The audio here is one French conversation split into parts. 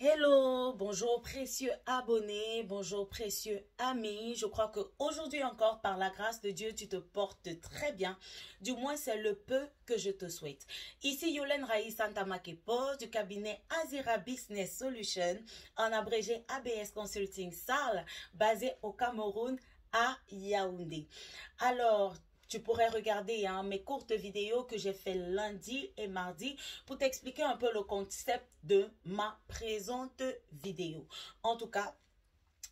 Hello, bonjour précieux abonnés, bonjour précieux amis. Je crois que aujourd'hui encore, par la grâce de Dieu, tu te portes très bien. Du moins, c'est le peu que je te souhaite. Ici Yolène Raï Santamakepo du cabinet Azira Business Solution, en abrégé ABS Consulting Sarl, basé au Cameroun à Yaoundé. Alors, tu pourrais regarder mes courtes vidéos que j'ai fait lundi et mardi pour t'expliquer un peu le concept de ma présente vidéo. En tout cas,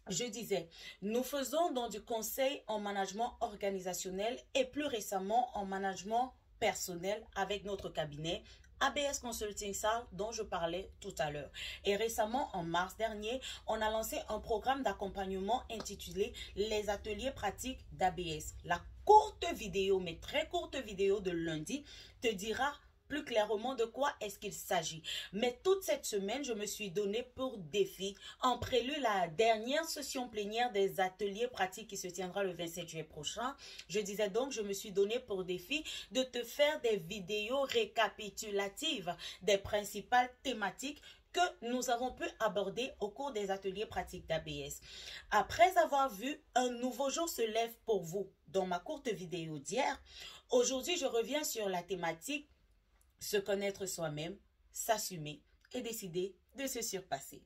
je disais, nous faisons donc du conseil en management organisationnel et plus récemment en management personnel avec notre cabinet ABS Consulting Sarl dont je parlais tout à l'heure. Et récemment, en mars dernier, on a lancé un programme d'accompagnement intitulé Les ateliers pratiques d'ABS. La courte vidéo, mais très courte vidéo de lundi te dira plus clairement de quoi est-ce qu'il s'agit. Mais toute cette semaine, je me suis donné pour défi, en prélude la dernière session plénière des ateliers pratiques qui se tiendra le 27 juillet prochain. Je disais donc, je me suis donné pour défi de te faire des vidéos récapitulatives des principales thématiques que nous avons pu aborder au cours des ateliers pratiques d'ABS. Après avoir vu un nouveau jour se lève pour vous dans ma courte vidéo d'hier, aujourd'hui je reviens sur la thématique se connaître soi-même, s'assumer et décider de se surpasser.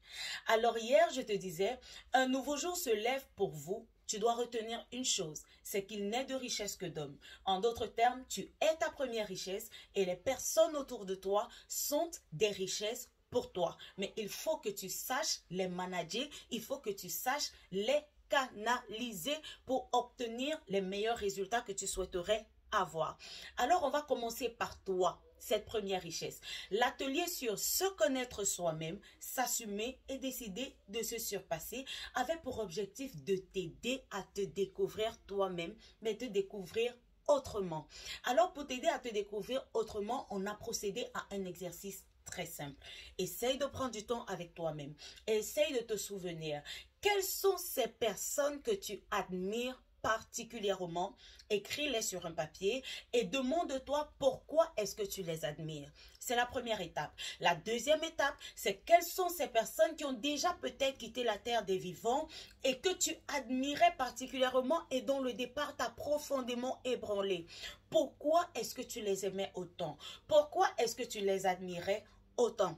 Alors hier, je te disais, un nouveau jour se lève pour vous. Tu dois retenir une chose, c'est qu'il n'est de richesse que d'homme. En d'autres termes, tu es ta première richesse et les personnes autour de toi sont des richesses pour toi. Mais il faut que tu saches les manager, il faut que tu saches les canaliser pour obtenir les meilleurs résultats que tu souhaiterais avoir. Alors, on va commencer par toi. Cette première richesse. L'atelier sur se connaître soi-même, s'assumer et décider de se surpasser avait pour objectif de t'aider à te découvrir toi-même, mais te découvrir autrement. Alors, pour t'aider à te découvrir autrement, on a procédé à un exercice très simple. Essaye de prendre du temps avec toi-même. Essaye de te souvenir. Quelles sont ces personnes que tu admires particulièrement, écris-les sur un papier et demande-toi pourquoi est-ce que tu les admires. C'est la première étape. La deuxième étape, c'est quelles sont ces personnes qui ont déjà peut-être quitté la terre des vivants et que tu admirais particulièrement et dont le départ t'a profondément ébranlé. Pourquoi est-ce que tu les aimais autant? Pourquoi est-ce que tu les admirais autant?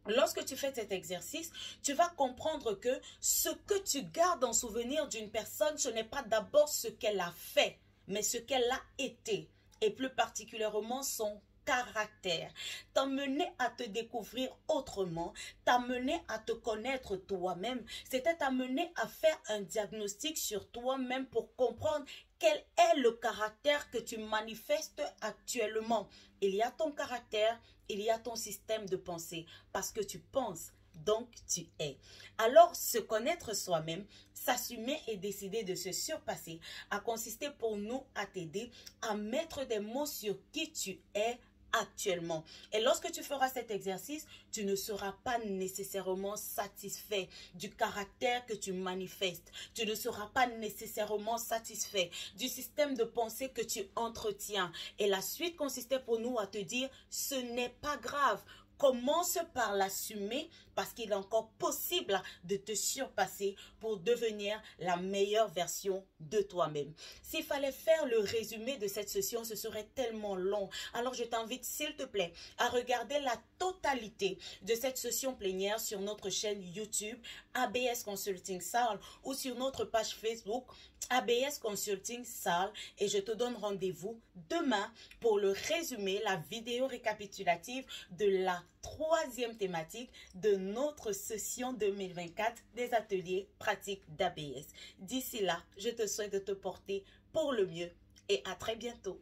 Lorsque tu fais cet exercice, tu vas comprendre que ce que tu gardes en souvenir d'une personne, ce n'est pas d'abord ce qu'elle a fait, mais ce qu'elle a été, et plus particulièrement son caractère. T'amener à te découvrir autrement, t'amener à te connaître toi-même, c'était t'amener à faire un diagnostic sur toi-même pour comprendre quel est le caractère que tu manifestes actuellement. Il y a ton caractère, il y a ton système de pensée, parce que tu penses, donc tu es. Alors, se connaître soi-même, s'assumer et décider de se surpasser a consisté pour nous à t'aider à mettre des mots sur qui tu es actuellement. Et lorsque tu feras cet exercice, tu ne seras pas nécessairement satisfait du caractère que tu manifestes. Tu ne seras pas nécessairement satisfait du système de pensée que tu entretiens. Et la suite consistait pour nous à te dire, ce n'est pas grave. Commence par l'assumer parce qu'il est encore possible de te surpasser pour devenir la meilleure version de toi-même. S'il fallait faire le résumé de cette session, ce serait tellement long. Alors je t'invite s'il te plaît à regarder la totalité de cette session plénière sur notre chaîne YouTube ABS Consulting Sarl ou sur notre page Facebook ABS Consulting Sarl et je te donne rendez-vous demain pour le résumé, la vidéo récapitulative de la troisième thématique de notre session 2024 des ateliers pratiques d'ABS. D'ici là, je te souhaite de te porter pour le mieux et à très bientôt.